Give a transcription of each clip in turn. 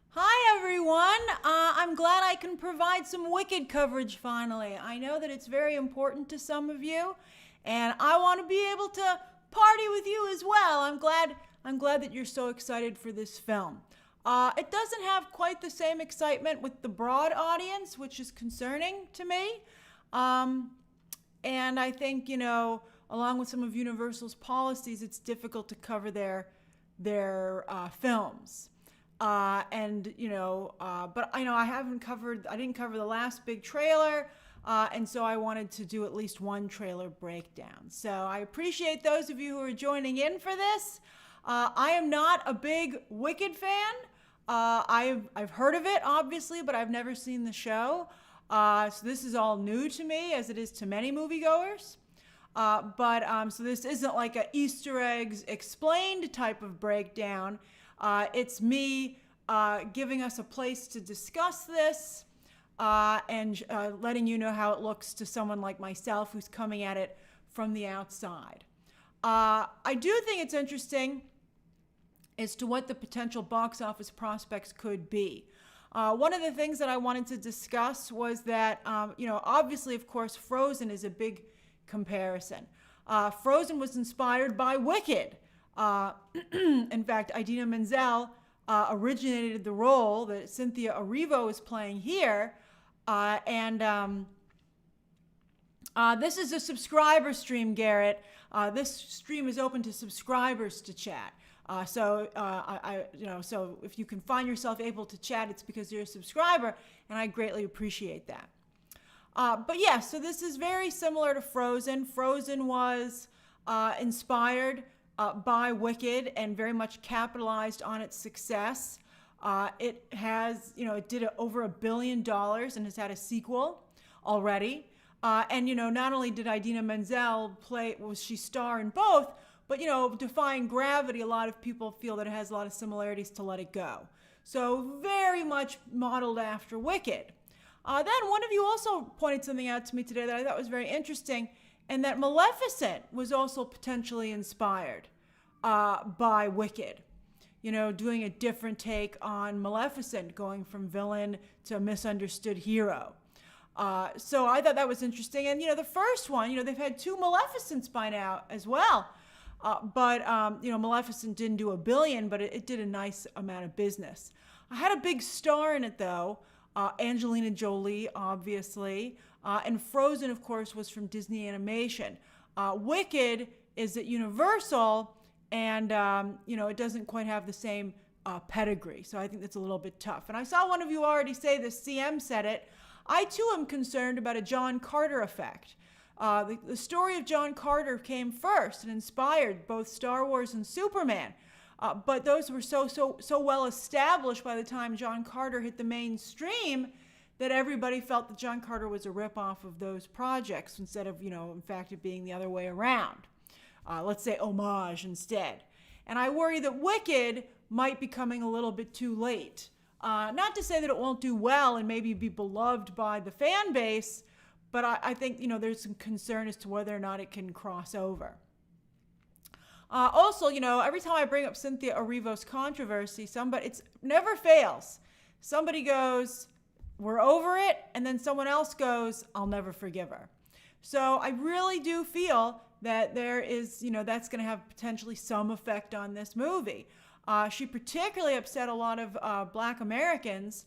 Hi everyone, I'm glad I can provide some Wicked coverage finally. I know that it's very important to some of you, and I want to be able to party with you as well. I'm glad that you're so excited for this film. It doesn't have quite the same excitement with the broad audience, which is concerning to me. And I think, along with some of Universal's policies, it's difficult to cover their films. But I didn't cover the last big trailer, and so I wanted to do at least one trailer breakdown. So I appreciate those of you who are joining in for this. I am not a big Wicked fan. I've heard of it, obviously, but I've never seen the show. So this is all new to me, as it is to many moviegoers. So this isn't like a Easter eggs explained type of breakdown. It's me giving us a place to discuss this and letting you know how it looks to someone like myself who's coming at it from the outside. I do think it's interesting as to what the potential box office prospects could be. One of the things that I wanted to discuss was that, obviously, of course, Frozen is a big comparison. Frozen was inspired by Wicked. In fact, Idina Menzel originated the role that Cynthia Erivo is playing here. This is a subscriber stream, Garrett. This stream is open to subscribers to chat. So if you can find yourself able to chat, it's because you're a subscriber, and I greatly appreciate that. So this is very similar to Frozen. Frozen was inspired by Wicked and very much capitalized on its success. It did over $1 billion and has had a sequel already. Not only did Idina Menzel she star in both, but, Defying Gravity, a lot of people feel that it has a lot of similarities to Let It Go. So very much modeled after Wicked. Then one of you also pointed something out to me today that I thought was very interesting, and that Maleficent was also potentially inspired by Wicked. Doing a different take on Maleficent, going from villain to misunderstood hero. So I thought that was interesting. And, the first one, they've had 2 Maleficents by now as well. Maleficent didn't do $1 billion, but it did a nice amount of business. I had a big star in it, though. Angelina Jolie, obviously. And Frozen, of course, was from Disney Animation. Wicked is at Universal, and, it doesn't quite have the same pedigree. So I think that's a little bit tough. And I saw one of you already say this. CM said it. I, too, am concerned about a John Carter effect. The story of John Carter came first and inspired both Star Wars and Superman. But those were so well established by the time John Carter hit the mainstream that everybody felt that John Carter was a ripoff of those projects instead of, in fact, it being the other way around. Let's say homage instead. And I worry that Wicked might be coming a little bit too late. Not to say that it won't do well and maybe be beloved by the fan base, but I think, there's some concern as to whether or not it can cross over. Also, every time I bring up Cynthia Erivo's controversy, it never fails. Somebody goes, we're over it, and then someone else goes, I'll never forgive her. So I really do feel that there is, that's going to have potentially some effect on this movie. She particularly upset a lot of Black Americans.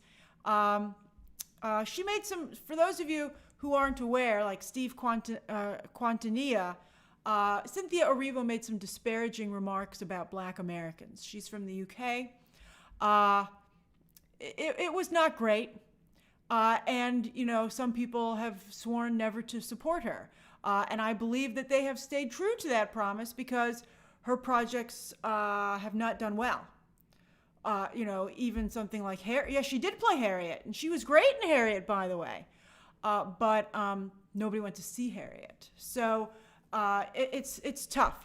She made some, for those of you who aren't aware, like Steve Quintanilla, Cynthia Erivo made some disparaging remarks about Black Americans. She's from the UK. It was not great. And some people have sworn never to support her. And I believe that they have stayed true to that promise because her projects have not done well. Even something like Harriet. Yeah, she did play Harriet, and she was great in Harriet, by the way. But nobody went to see Harriet. So it's tough,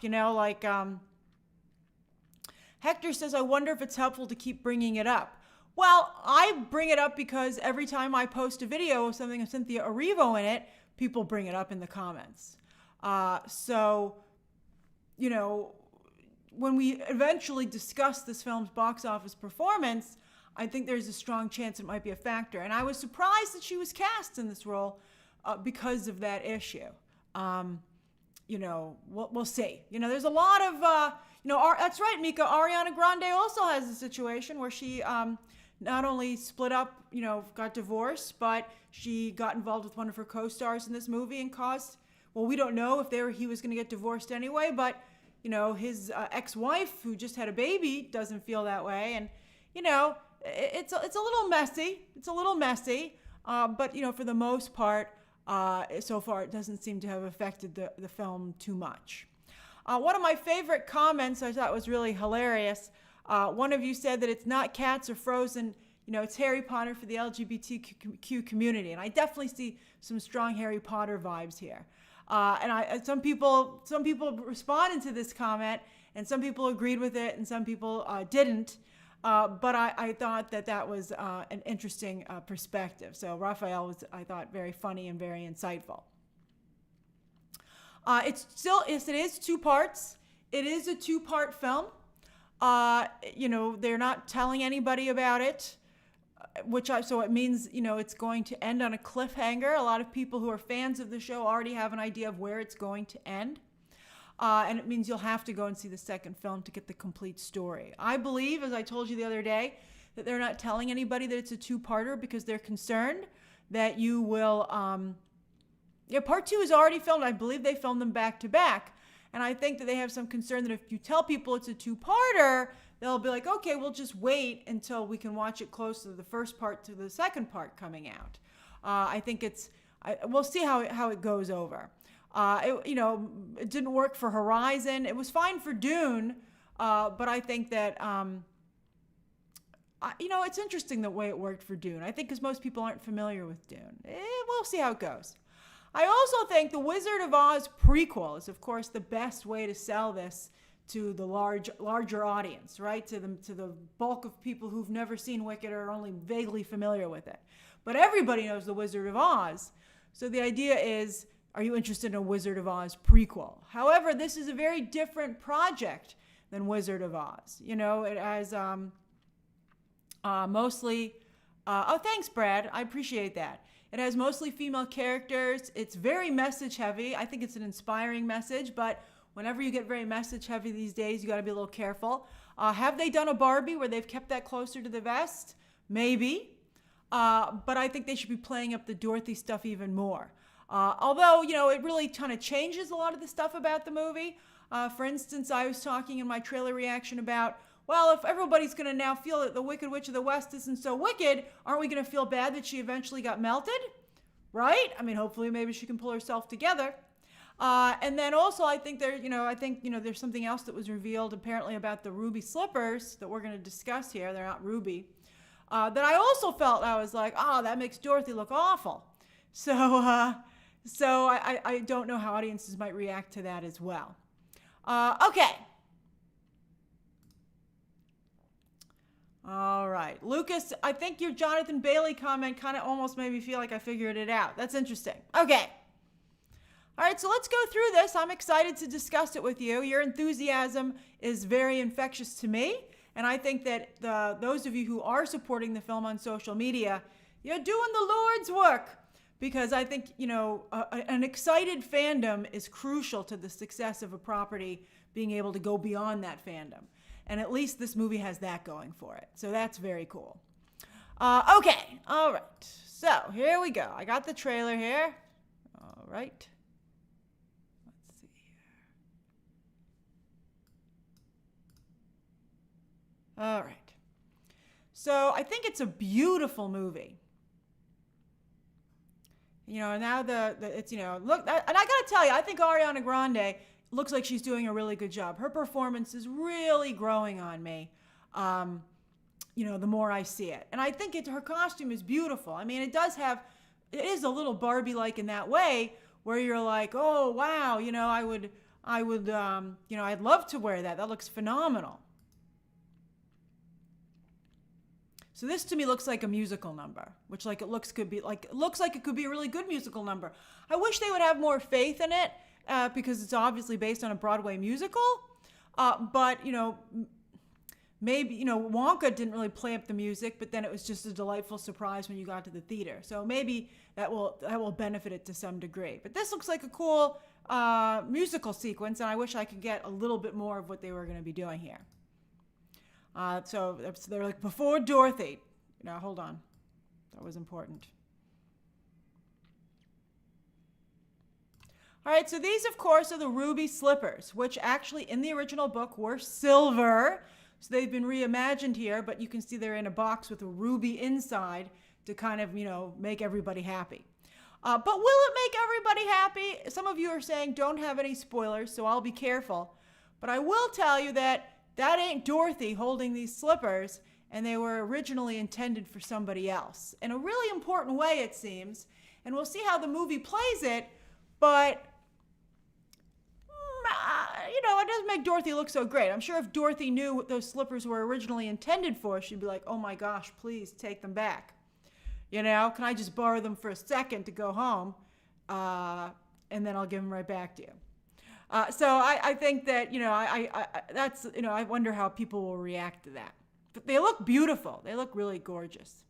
Hector says, I wonder if it's helpful to keep bringing it up. Well, I bring it up because every time I post a video of something with Cynthia Erivo in it, people bring it up in the comments. So, you know, when we eventually discuss this film's box office performance, I think there's a strong chance it might be a factor. And I was surprised that she was cast in this role because of that issue. You know, we'll see. You know, there's a lot of, you know, that's right, Mika. Ariana Grande also has a situation where she not only split up, you know, got divorced, but she got involved with one of her co-stars in this movie and caused, well, we don't know if he was going to get divorced anyway, but, you know, his ex-wife, who just had a baby, doesn't feel that way. And, you know, it's a little messy. It's a little messy. But, you know, for the most part, so far, it doesn't seem to have affected the film too much. One of my favorite comments I thought was really hilarious. One of you said that it's not Cats or Frozen, you know, it's Harry Potter for the LGBTQ community. And I definitely see some strong Harry Potter vibes here. And some people responded to this comment, and some people agreed with it, and some people didn't. But I thought that was an interesting perspective. So Raphael was, I thought, very funny and very insightful. It is 2 parts. It is a 2-part film. You know, they're not telling anybody about it, so it means, you know, it's going to end on a cliffhanger. A lot of people who are fans of the show already have an idea of where it's going to end. And it means you'll have to go and see the second film to get the complete story. I believe, as I told you the other day, that they're not telling anybody that it's a 2-parter because they're concerned that you will... part 2 is already filmed. I believe they filmed them back to back. And I think that they have some concern that if you tell people it's a 2-parter, they'll be like, okay, we'll just wait until we can watch it close to the first part to the second part coming out. I think we'll see how it goes over. It didn't work for Horizon. It was fine for Dune, but I think that, it's interesting the way it worked for Dune. I think because most people aren't familiar with Dune. We'll see how it goes. I also think the Wizard of Oz prequel is, of course, the best way to sell this to the larger audience, right? To the bulk of people who've never seen Wicked or are only vaguely familiar with it. But everybody knows the Wizard of Oz. So the idea is, are you interested in a Wizard of Oz prequel? However, this is a very different project than Wizard of Oz. You know, it has mostly... thanks, Brad. I appreciate that. It has mostly female characters. It's very message heavy. I think it's an inspiring message, but whenever you get very message heavy these days, you got to be a little careful. Have they done a Barbie where they've kept that closer to the vest? Maybe. But I think they should be playing up the Dorothy stuff even more. Although, you know, it really kind of changes a lot of the stuff about the movie. For instance, I was talking in my trailer reaction about, well, if everybody's going to now feel that the Wicked Witch of the West isn't so wicked, aren't we going to feel bad that she eventually got melted? Right? I mean, hopefully maybe she can pull herself together. And then also I think there's something else that was revealed apparently about the ruby slippers that we're going to discuss here. They're not ruby. That I also felt, I was like, that makes Dorothy look awful. So I don't know how audiences might react to that as well. Okay. All right. Lucas, I think your Jonathan Bailey comment kind of almost made me feel like I figured it out. That's interesting. Okay. All right, so let's go through this. I'm excited to discuss it with you. Your enthusiasm is very infectious to me, and I think that those of you who are supporting the film on social media, you're doing the Lord's work, because I think, an excited fandom is crucial to the success of a property being able to go beyond that fandom. And at least this movie has that going for it. So that's very cool. Okay, all right. So here we go. I got the trailer here. All right. Let's see here. All right. So I think it's a beautiful movie. Now it's, look, and I got to tell you, I think Ariana Grande looks like she's doing a really good job. Her performance is really growing on me, the more I see it. And I think her costume is beautiful. I mean, it is a little Barbie-like in that way, where you're like, oh, wow, I'd love to wear that. That looks phenomenal. So this to me looks like a musical number, which it looks like it could be a really good musical number. I wish they would have more faith in it because it's obviously based on a Broadway musical. But, maybe, Wonka didn't really play up the music, but then it was just a delightful surprise when you got to the theater. So maybe that will benefit it to some degree. But this looks like a cool musical sequence, and I wish I could get a little bit more of what they were going to be doing here. So they're like before Dorothy. Now, hold on. That was important. All right, so these, of course, are the ruby slippers, which actually in the original book were silver. So they've been reimagined here, but you can see they're in a box with a ruby inside to kind of, make everybody happy. But will it make everybody happy? Some of you are saying don't have any spoilers, so I'll be careful. But I will tell you that ain't Dorothy holding these slippers, and they were originally intended for somebody else. In a really important way, it seems. And we'll see how the movie plays it, but it doesn't make Dorothy look so great. I'm sure if Dorothy knew what those slippers were originally intended for, she'd be like, oh my gosh, please take them back. Can I just borrow them for a second to go home? And then I'll give them right back to you. So I think that, I wonder how people will react to that. But they look beautiful. They look really gorgeous.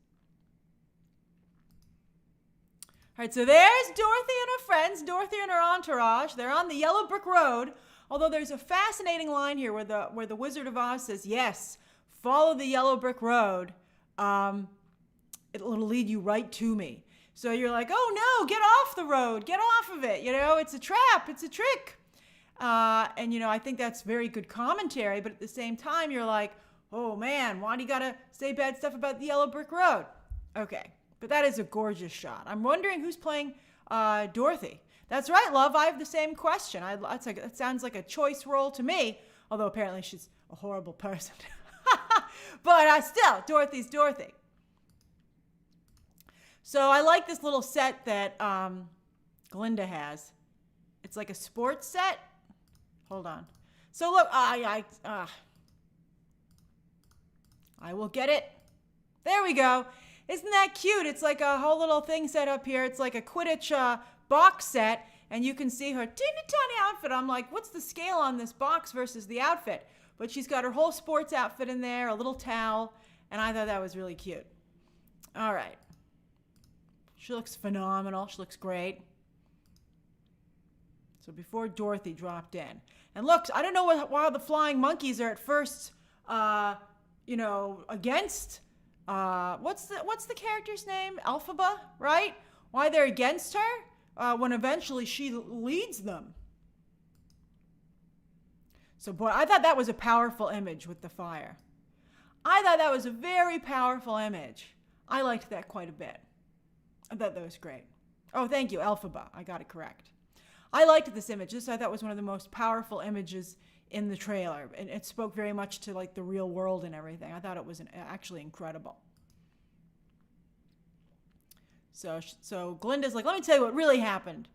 All right, so there's Dorothy and her friends, Dorothy and her entourage. They're on the yellow brick road, although there's a fascinating line here where the Wizard of Oz says, yes, follow the yellow brick road. It'll lead you right to me. So you're like, oh no, get off the road, get off of it. It's a trap, it's a trick. And I think that's very good commentary, but at the same time, you're like, oh man, why do you gotta say bad stuff about the yellow brick road? Okay. But that is a gorgeous shot. I'm wondering who's playing Dorothy. That's right, love. I have the same question. That sounds like a choice role to me, although apparently she's a horrible person. But still, Dorothy's Dorothy. So I like this little set that Glinda has. It's like a sports set. Hold on. So look, I will get it. There we go. Isn't that cute? It's like a whole little thing set up here. It's like a Quidditch box set, and you can see her teeny tiny outfit. I'm like, what's the scale on this box versus the outfit? But she's got her whole sports outfit in there, a little towel, and I thought that was really cute. All right. She looks phenomenal. She looks great. So before Dorothy dropped in. And look, I don't know why the flying monkeys are at first, against... what's the character's name? Elphaba, right? Why they're against her when eventually she leads them. So boy, I thought that was a powerful image with the fire. I thought that was a very powerful image. I liked that quite a bit. I thought that was great. Oh, thank you, Elphaba. I got it correct. I liked this image. This I thought was one of the most powerful images in the trailer, and it spoke very much to like the real world and everything. I thought it was actually incredible. So Glinda's like, let me tell you what really happened.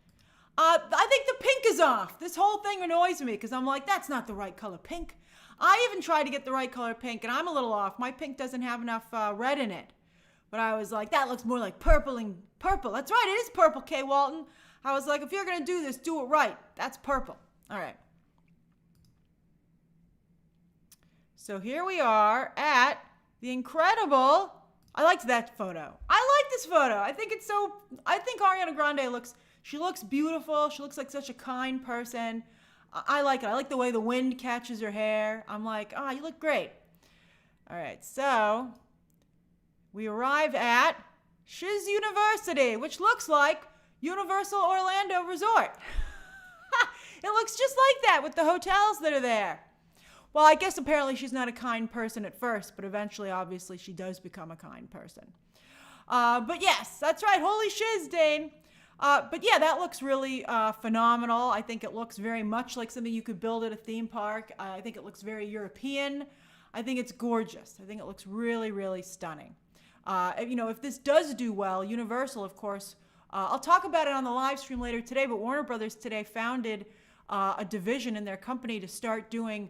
I think the pink is off. This whole thing annoys me because I'm like, that's not the right color pink. I even tried to get the right color pink, and I'm a little off. My pink doesn't have enough red in it. But I was like, that looks more like purple and purple. That's right, it is purple, Kay Walton. I was like, if you're going to do this, do it right. That's purple. All right. So here we are at the incredible, I liked that photo. I like this photo. I think Ariana Grande looks beautiful. She looks like such a kind person. I like it. I like the way the wind catches her hair. I'm like, you look great. All right, so we arrive at Shiz University, which looks like Universal Orlando Resort. It looks just like that with the hotels that are there. Well, I guess apparently she's not a kind person at first, but eventually, obviously, she does become a kind person. But yes, that's right. Holy shiz, Dane. But yeah, that looks really phenomenal. I think it looks very much like something you could build at a theme park. I think it looks very European. I think it's gorgeous. I think it looks really, really stunning. If this does do well, Universal, of course, I'll talk about it on the live stream later today, but Warner Brothers today founded a division in their company to start doing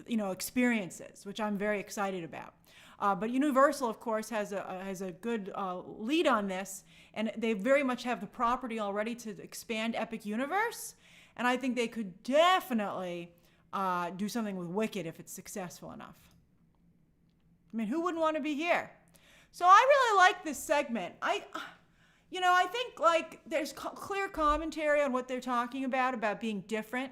experiences, which I'm very excited about. But Universal, of course, has a good lead on this, and they very much have the property already to expand Epic Universe. And I think they could definitely do something with Wicked if it's successful enough. I mean, who wouldn't want to be here? So I really like this segment. I think like there's clear commentary on what they're talking about being different.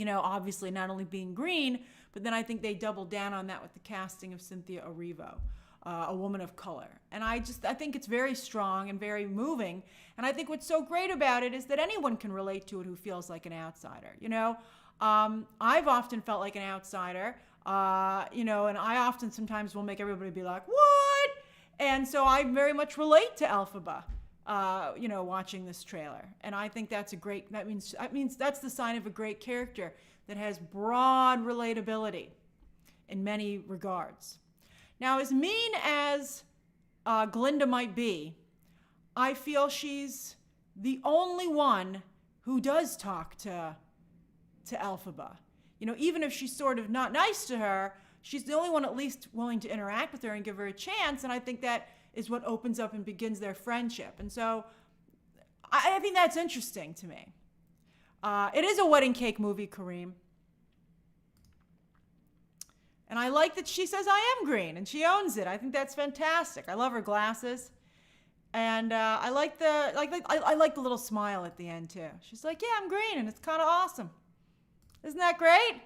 Obviously not only being green, but then I think they doubled down on that with the casting of Cynthia Erivo, a woman of color. And I think it's very strong and very moving. And I think what's so great about it is that anyone can relate to it who feels like an outsider. I've often felt like an outsider, and I often sometimes will make everybody be like, what? And so I very much relate to Elphaba, watching this trailer. And I think that means that's the sign of a great character that has broad relatability in many regards. Now, as mean as Glinda might be, I feel she's the only one who does talk to Elphaba. Even if she's sort of not nice to her, she's the only one at least willing to interact with her and give her a chance. And I think that is what opens up and begins their friendship. And so I think that's interesting to me. It is a wedding cake movie, Kareem. And I like that she says, I am green, and she owns it. I think that's fantastic. I love her glasses. And I like the little smile at the end, too. She's like, yeah, I'm green, and it's kind of awesome. Isn't that great?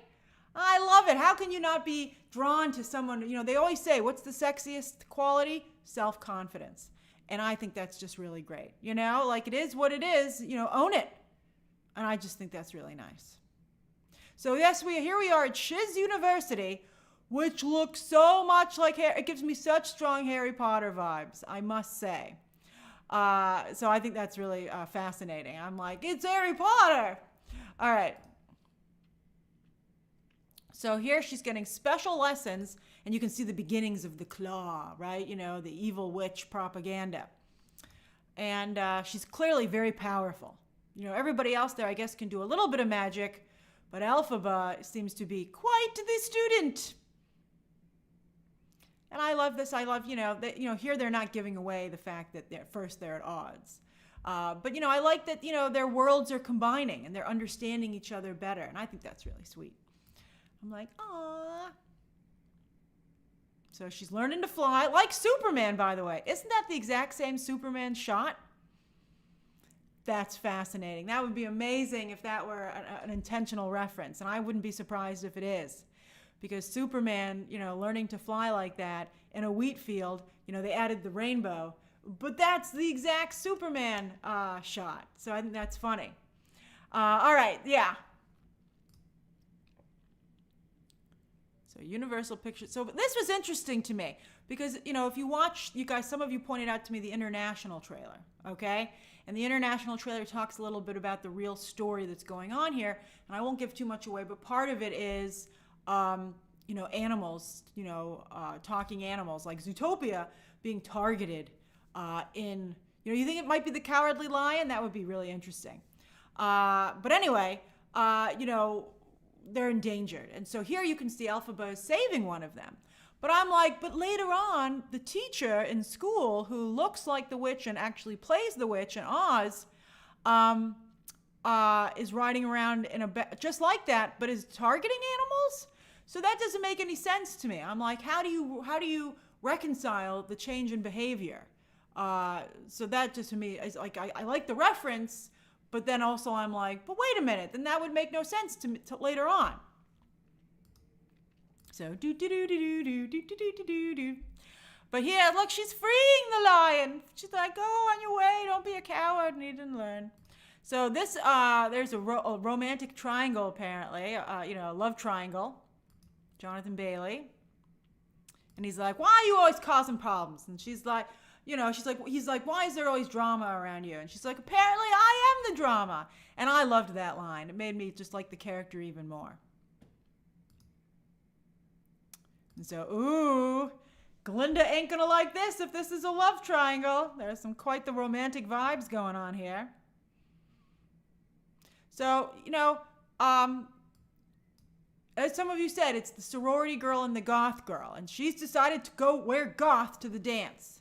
I love it. How can you not be drawn to someone? They always say, what's the sexiest quality? Self-confidence. And I think that's just really great. Like it is what it is, own it. And I just think that's really nice. So yes, here we are at Shiz University, which looks so much like it gives me such strong Harry Potter vibes, I must say. So I think that's really fascinating. I'm like, it's Harry Potter. All right. So here she's getting special lessons, and you can see the beginnings of the claw, right? The evil witch propaganda. And she's clearly very powerful. Everybody else there, I guess, can do a little bit of magic, but Elphaba seems to be quite the student. And I love this. I love, here they're not giving away the fact that they're at odds. But, I like that, their worlds are combining and they're understanding each other better. And I think that's really sweet. I'm like, aww. So she's learning to fly, like Superman, by the way. Isn't that the exact same Superman shot? That's fascinating. That would be amazing if that were an intentional reference. And I wouldn't be surprised if it is. Because Superman, learning to fly like that in a wheat field, they added the rainbow. But that's the exact Superman shot. So I think that's funny. All right, yeah. So Universal Pictures. So this was interesting to me because, if you watch, you guys, some of you pointed out to me the international trailer, okay? And the international trailer talks a little bit about the real story that's going on here. And I won't give too much away, but part of it is, animals, talking animals like Zootopia being targeted in, you think it might be the Cowardly Lion? That would be really interesting. But anyway, they're endangered. And so here you can see Elphaba is saving one of them. But I'm like, but later on, the teacher in school who looks like the witch and actually plays the witch in Oz is riding around in just like that, but is targeting animals? So that doesn't make any sense to me. I'm like, how do you reconcile the change in behavior? So that just to me is like, I like the reference, but then also I'm like, but wait a minute, then that would make no sense to me later on. So do do do do do do do do do do. But here, look, she's freeing the lion. She's like, go on your way, don't be a coward, and he didn't learn. So this, there's a romantic triangle apparently, a love triangle. Jonathan Bailey. And he's like, why are you always causing problems? And she's like, he's like, why is there always drama around you? And she's like, apparently I am the drama. And I loved that line. It made me just like the character even more. And so, ooh, Glinda ain't gonna like this if this is a love triangle. There's quite the romantic vibes going on here. So, as some of you said, it's the sorority girl and the goth girl. And she's decided to go wear goth to the dance.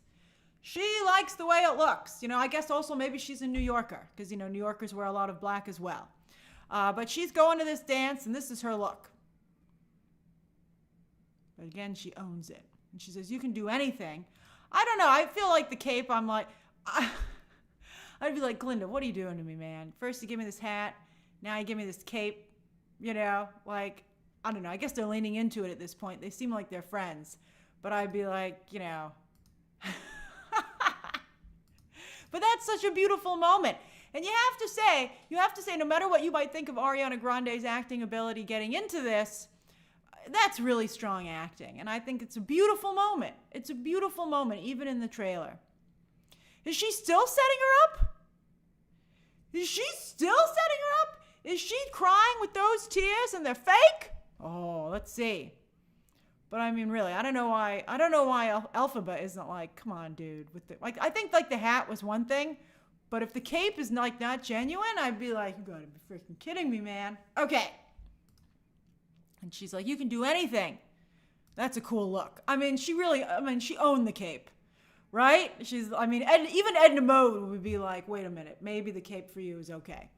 She likes the way it looks. I guess also maybe she's a New Yorker. Because, New Yorkers wear a lot of black as well. But she's going to this dance, and this is her look. But again, she owns it. And she says, you can do anything. I don't know. I feel like the cape, I'm like, I'd be like, Glinda, what are you doing to me, man? First you give me this hat. Now you give me this cape. You know, like, I don't know. I guess they're leaning into it at this point. They seem like they're friends. But I'd be like, you know. But that's such a beautiful moment. And you have to say, no matter what you might think of Ariana Grande's acting ability getting into this, that's really strong acting. And I think it's a beautiful moment. It's a beautiful moment, even in the trailer. Is she still setting her up? Is she still setting her up? Is she crying with those tears and they're fake? Oh, let's see. But I mean, really, I don't know why Elphaba isn't like, come on, dude. I think like the hat was one thing, but if the cape is like not genuine, I'd be like, you gotta be freaking kidding me, man. Okay. And she's like, you can do anything. That's a cool look. I mean, she owned the cape, right? Even Edna Mode would be like, wait a minute, maybe the cape for you is okay.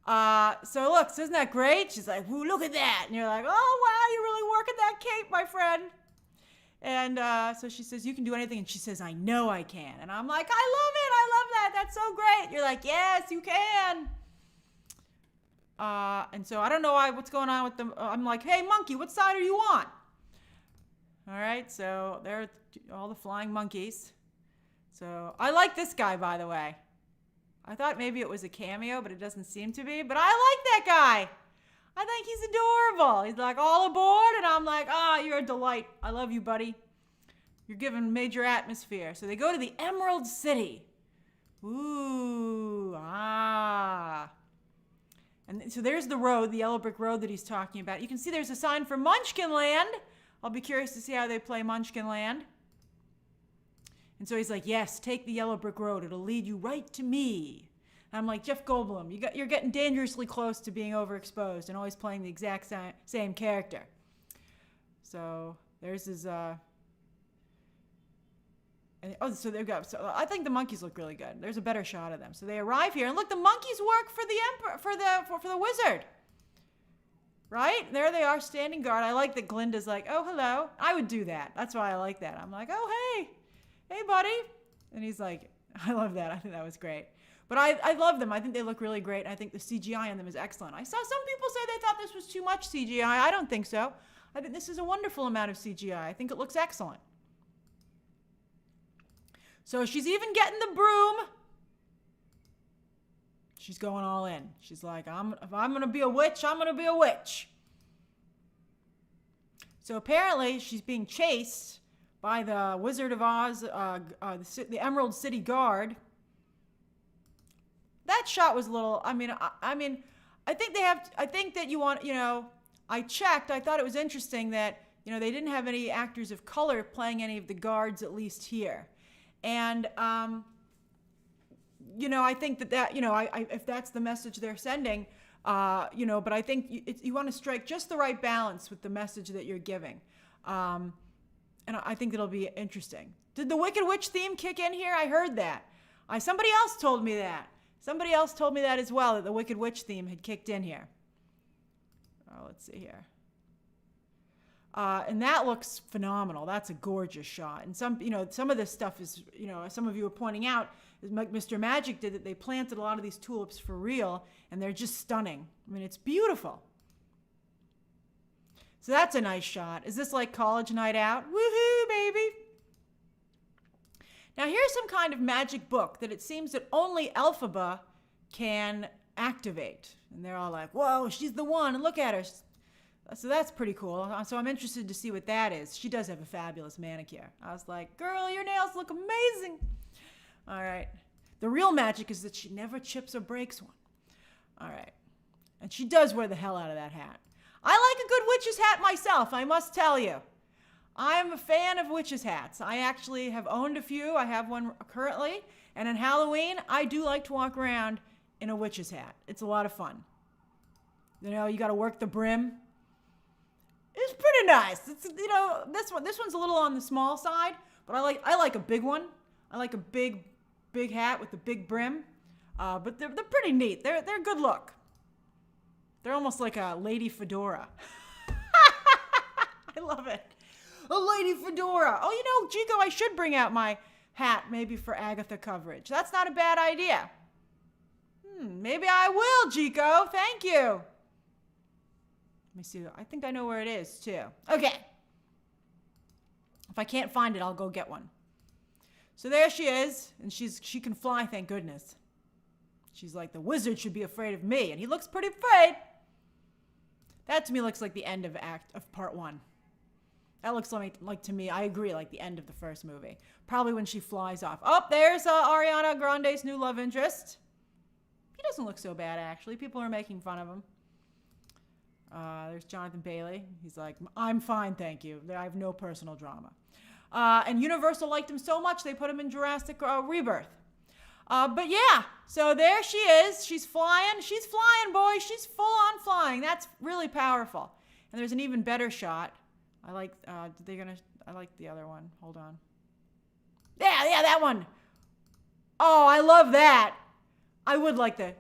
So look, isn't that great? She's like, woo, look at that. And you're like, oh, wow, you're really working that cape, my friend. And so she says, you can do anything. And she says, I know I can. And I'm like, I love it. I love that. That's so great. You're like, yes, you can. And so I don't know what's going on with them. I'm like, hey, monkey, what side are you on? All right, so there are all the flying monkeys. So I like this guy, by the way. I thought maybe it was a cameo, but it doesn't seem to be. But I like that guy. I think he's adorable. He's like, all aboard, and I'm like, you're a delight. I love you, buddy. You're giving major atmosphere. So they go to the Emerald City. Ooh, And so there's the road, the yellow brick road that he's talking about. You can see there's a sign for Munchkinland. I'll be curious to see how they play Munchkinland. And so he's like, yes, take the yellow brick road. It'll lead you right to me. And I'm like, Jeff Goldblum, you're getting dangerously close to being overexposed and always playing the exact same character. So there's his... So they've got. So I think the monkeys look really good. There's a better shot of them. So they arrive here, and look, the monkeys work for the emperor, for the wizard. Right there, they are standing guard. I like that Glinda's like, oh, hello. I would do that. That's why I like that. I'm like, oh, hey, buddy, and he's like, I love that. I think that was great. But I love them. I think they look really great. I think the CGI on them is excellent. I saw some people say they thought this was too much CGI. I don't think so. I think this is a wonderful amount of CGI. I think it looks excellent. So she's even getting the broom. She's going all in. She's like, if I'm going to be a witch, I'm going to be a witch. So apparently she's being chased by the Wizard of Oz, the Emerald City Guard. That shot was a little, I think that you want, I checked. I thought it was interesting that, they didn't have any actors of color playing any of the guards, at least here. And, I think that if that's the message they're sending, but I think you want to strike just the right balance with the message that you're giving. And I think it'll be interesting. Did the Wicked Witch theme kick in here? I heard that. Somebody else told me that. Somebody else told me that as well, that the Wicked Witch theme had kicked in here. Let's see here. And that looks phenomenal. That's a gorgeous shot. And some of this stuff is, some of you were pointing out, as Mr. Magic did, that they planted a lot of these tulips for real, and they're just stunning. It's beautiful. So that's a nice shot. Is this like college night out? Woohoo, baby! Now here's some kind of magic book that it seems that only Elphaba can activate. And they're all like, whoa, she's the one, and look at her. So that's pretty cool. So I'm interested to see what that is. She does have a fabulous manicure. I was like, girl, your nails look amazing. All right. The real magic is that she never chips or breaks one. All right. And she does wear the hell out of that hat. I like a good witch's hat myself, I must tell you. I am a fan of witch's hats. I actually have owned a few. I have one currently. And on Halloween, I do like to walk around in a witch's hat. It's a lot of fun. You got to work the brim. It's pretty nice. It's this one's a little on the small side, but I like a big one. I like a big hat with a big brim. But they're pretty neat. They're a good look. They're almost like a lady fedora. I love it. A lady fedora. Oh, you know, Chico, I should bring out my hat maybe for Agatha coverage. That's not a bad idea. Maybe I will, Chico. Thank you. Let me see. I think I know where it is, too. Okay. If I can't find it, I'll go get one. So there she is, and she can fly, thank goodness. She's like, the wizard should be afraid of me, and he looks pretty afraid. That to me looks like the end of part 1. That looks like to me, I agree, like the end of the first movie. Probably when she flies off. Oh, there's Ariana Grande's new love interest. He doesn't look so bad, actually. People are making fun of him. There's Jonathan Bailey. He's like, I'm fine, thank you. I have no personal drama. And Universal liked him so much, they put him in Jurassic Rebirth. But yeah, so there she is. She's flying. She's flying, boy. She's full on flying. That's really powerful. And there's an even better shot. I like the other one. Hold on. Yeah, that one. Oh, I love that. I would like the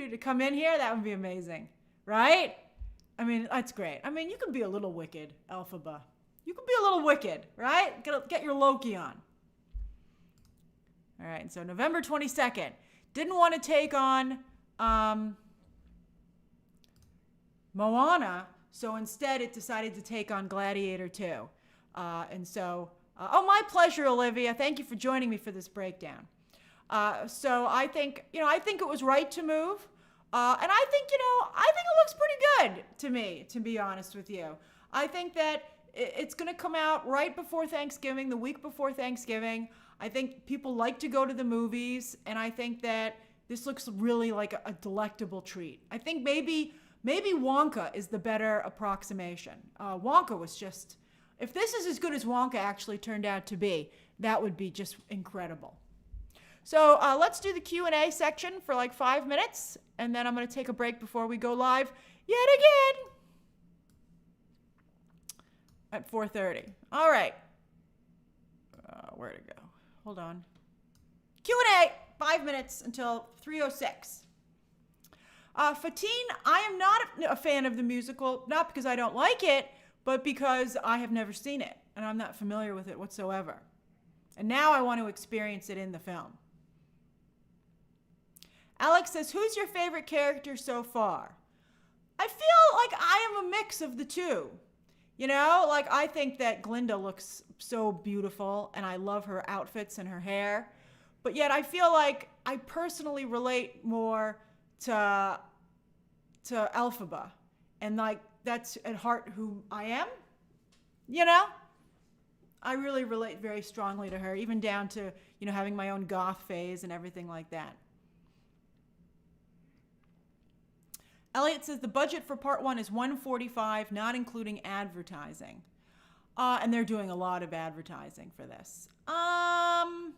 to come in here. That would be amazing, right? I mean, that's great. I mean, you can be a little wicked, Elphaba. You can be a little wicked, right? Get your Loki on. All right, so November 22nd. Didn't want to take on Moana, so instead it decided to take on Gladiator 2. And so, my pleasure, Olivia. Thank you for joining me for this breakdown. So I think it was right to move. And I think it looks pretty good to me, to be honest with you. I think that it's going to come out right before Thanksgiving, the week before Thanksgiving. I think people like to go to the movies, and I think that this looks really like a delectable treat. I think maybe Wonka is the better approximation. Wonka was just, if this is as good as Wonka actually turned out to be, that would be just incredible. So let's do the Q&A section for like 5 minutes, and then I'm going to take a break before we go live yet again at 4:30. All right. Where to go? Hold on. Q&A, 5 minutes until 3:06. Fatine, I am not a fan of the musical, not because I don't like it, but because I have never seen it, and I'm not familiar with it whatsoever. And now I want to experience it in the film. Alex says, who's your favorite character so far? I feel like I am a mix of the two. You know, like I think that Glinda looks so beautiful and I love her outfits and her hair. But yet I feel like I personally relate more to Elphaba. And like that's at heart who I am. You know? I really relate very strongly to her, even down to, having my own goth phase and everything like that. Elliot says the budget for part 1 is $145, not including advertising. And they're doing a lot of advertising for this. That's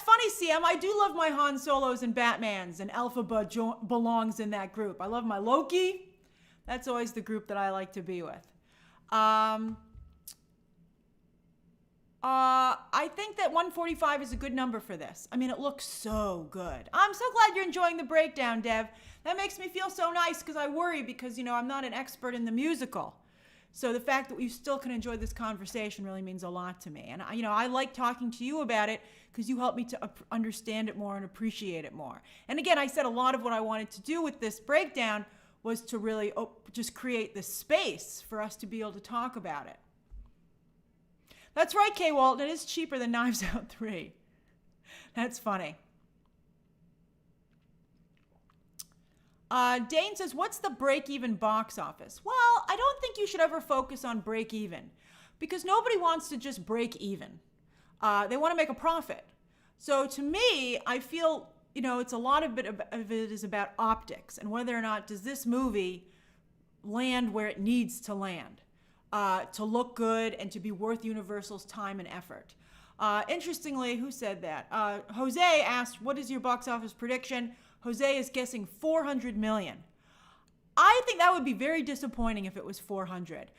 funny, CM. I do love my Han Solos and Batmans, and Elphaba belongs in that group. I love my Loki. That's always the group that I like to be with. I think that 145 is a good number for this. I mean, it looks so good. I'm so glad you're enjoying the breakdown, Dev. That makes me feel so nice because I worry because, I'm not an expert in the musical. So the fact that we still can enjoy this conversation really means a lot to me. And, I like talking to you about it because you help me to understand it more and appreciate it more. And again, I said a lot of what I wanted to do with this breakdown was to really just create this space for us to be able to talk about it. That's right, Kay Walton. It is cheaper than Knives Out 3. That's funny. Dane says, what's the break-even box office? Well, I don't think you should ever focus on break-even because nobody wants to just break even. They want to make a profit. So to me, I feel, it's a lot of it is about optics and whether or not does this movie land where it needs to land. To look good and to be worth Universal's time and effort. Interestingly, who said that? Jose asked, what is your box office prediction? Jose is guessing 400 million. I think that would be very disappointing if it was 400.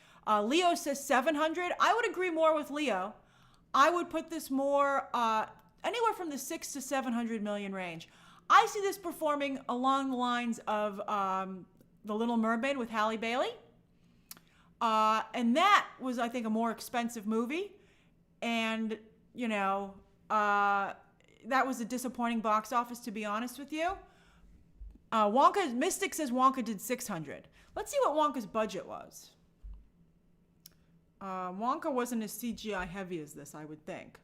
Leo says 700. I would agree more with Leo. I would put this more anywhere from the 600 to 700 million range. I see this performing along the lines of The Little Mermaid with Halle Bailey. And that was, I think, a more expensive movie. And, that was a disappointing box office, to be honest with you. Mystic says Wonka did 600. Let's see what Wonka's budget was. Wonka wasn't as CGI heavy as this, I would think.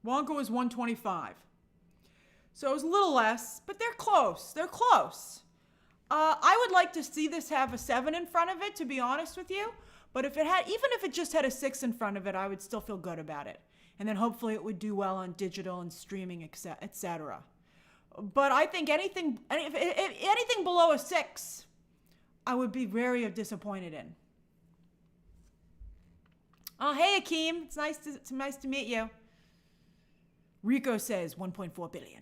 Wonka was 125. So it was a little less, but they're close. They're close. I would like to see this have a 7 in front of it, to be honest with you. But if it had, even if it just had a 6 in front of it, I would still feel good about it. And then hopefully it would do well on digital and streaming, etc. But I think anything below a 6, I would be very disappointed in. Oh, hey, Akeem. It's nice to meet you. Rico says 1.4 billion.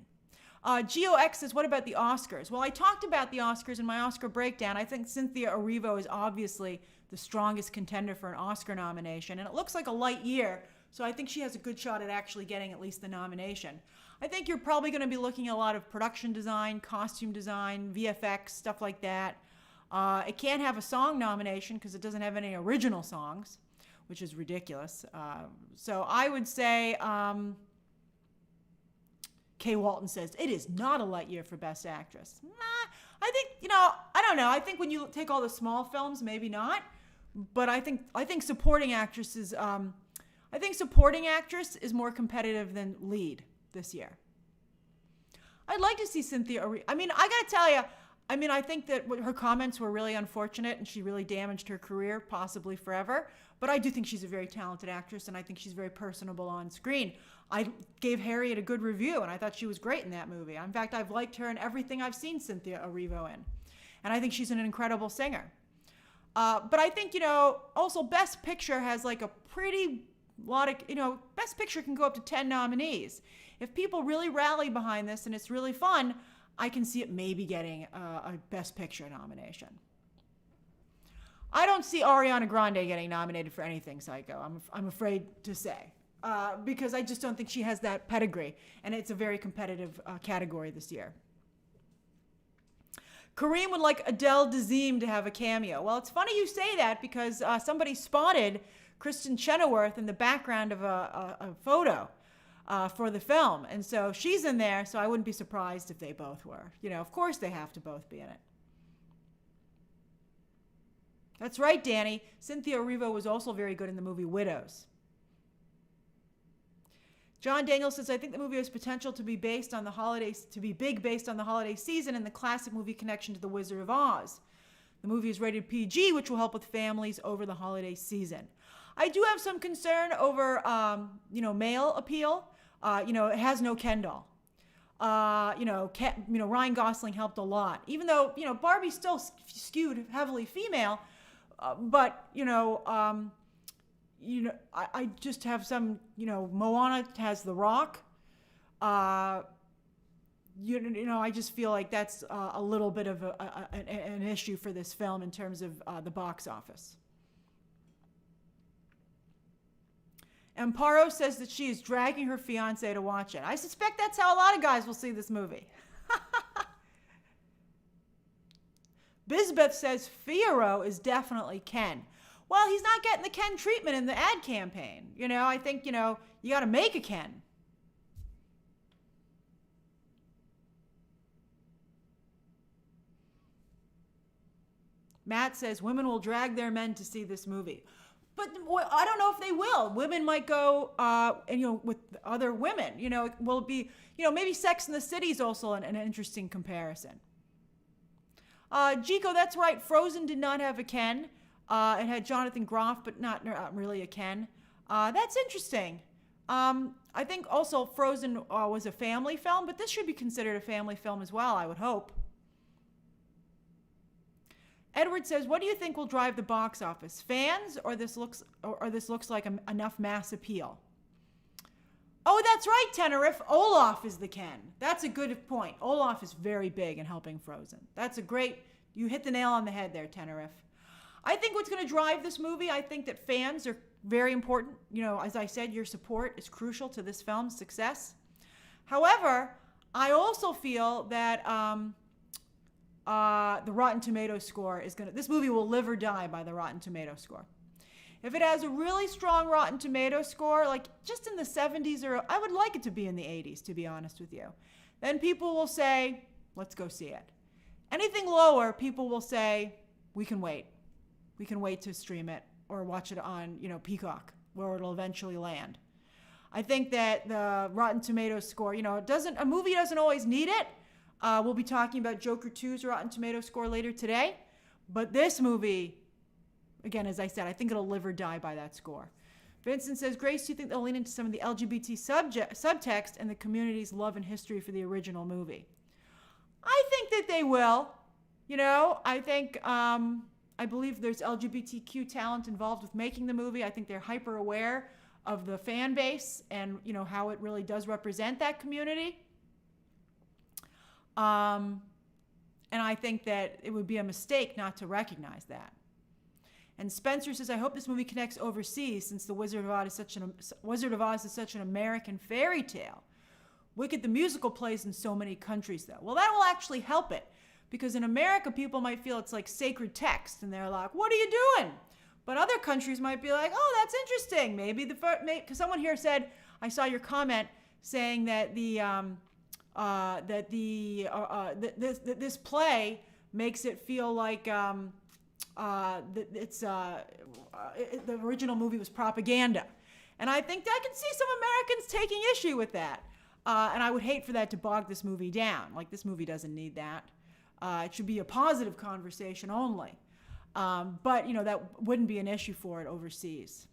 GeoX says, what about the Oscars? Well, I talked about the Oscars in my Oscar breakdown. I think Cynthia Erivo is obviously the strongest contender for an Oscar nomination, and it looks like a light year, so I think she has a good shot at actually getting at least the nomination. I think you're probably going to be looking at a lot of production design, costume design, VFX, stuff like that. It can't have a song nomination because it doesn't have any original songs, which is ridiculous. So I would say... Kay Walton says, it is not a light year for Best Actress. I think, I don't know. I think when you take all the small films, maybe not. But I think supporting actress is, supporting actress is more competitive than lead this year. I'd like to see Cynthia Erivo. I got to tell you, I think that her comments were really unfortunate and she really damaged her career, possibly forever. But I do think she's a very talented actress and I think she's very personable on screen. I gave Harriet a good review and I thought she was great in that movie. In fact, I've liked her in everything I've seen Cynthia Erivo in. And I think she's an incredible singer. But I think, also Best Picture has like a pretty lot of, Best Picture can go up to 10 nominees. If people really rally behind this and it's really fun, I can see it maybe getting a Best Picture nomination. I don't see Ariana Grande getting nominated for anything, Psycho, I'm afraid to say. Because I just don't think she has that pedigree. And it's a very competitive category this year. Kareem would like Adele Dazeem to have a cameo. Well, it's funny you say that because somebody spotted Kristen Chenoweth in the background of a photo for the film. And so she's in there, so I wouldn't be surprised if they both were. Of course they have to both be in it. That's right, Danny. Cynthia Erivo was also very good in the movie Widows. John Daniel says, I think the movie has potential to be based on the holidays, to be big based on the holiday season and the classic movie connection to The Wizard of Oz. The movie is rated PG, which will help with families over the holiday season. I do have some concern over, male appeal. It has no Ken doll. Ryan Gosling helped a lot. Even though, Barbie's still skewed heavily female, but I just have some, Moana has The Rock. I just feel like that's a little bit of an issue for this film in terms of the box office. Amparo says that she is dragging her fiance to watch it. I suspect that's how a lot of guys will see this movie. Bizbeth says Fiyero is definitely Ken. Well, he's not getting the Ken treatment in the ad campaign. I think, you got to make a Ken. Matt says women will drag their men to see this movie. But I don't know if they will. Women might go, with other women. Will it be, maybe Sex in the City is also an interesting comparison. Jico, that's right. Frozen did not have a Ken. It had Jonathan Groff, but not really a Ken. That's interesting. I think also Frozen was a family film, but this should be considered a family film as well, I would hope. Edward says, what do you think will drive the box office? Fans or this looks like enough mass appeal? Oh, that's right, Tenerife. Olaf is the Ken. That's a good point. Olaf is very big in helping Frozen. You hit the nail on the head there, Tenerife. I think what's going to drive this movie, I think that fans are very important. As I said, your support is crucial to this film's success. However, I also feel that the Rotten Tomatoes score this movie will live or die by the Rotten Tomatoes score. If it has a really strong Rotten Tomatoes score, like just in the 70s, or I would like it to be in the 80s, to be honest with you, then people will say, let's go see it. Anything lower, people will say, we can wait. We can wait to stream it or watch it on, Peacock, where it'll eventually land. I think that the Rotten Tomatoes score, a movie doesn't always need it. We'll be talking about Joker 2's Rotten Tomatoes score later today. But this movie, again, as I said, I think it'll live or die by that score. Vincent says, Grace, do you think they'll lean into some of the LGBT subtext and the community's love and history for the original movie? I think that they will. I believe there's LGBTQ talent involved with making the movie. I think they're hyper aware of the fan base and, how it really does represent that community. And I think that it would be a mistake not to recognize that. And Spencer says, I hope this movie connects overseas since The Wizard of Oz is such an American fairy tale. Wicked the musical plays in so many countries, though. Well, that will actually help it. Because in America, people might feel it's like sacred text. And they're like, what are you doing? But other countries might be like, oh, that's interesting. Maybe because someone here said, I saw your comment saying that this play makes it feel like the original movie was propaganda. And I think I can see some Americans taking issue with that. And I would hate for that to bog this movie down. Like, this movie doesn't need that. It should be a positive conversation only. But, that wouldn't be an issue for it overseas.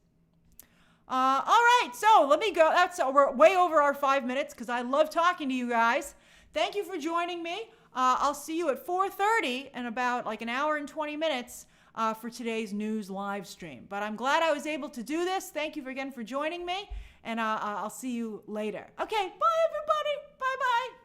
All right, so let me go. We're way over our 5 minutes because I love talking to you guys. Thank you for joining me. I'll see you at 4:30 in about like an hour and 20 minutes for today's news live stream. But I'm glad I was able to do this. Thank you again for joining me, and I'll see you later. Okay, bye, everybody. Bye-bye.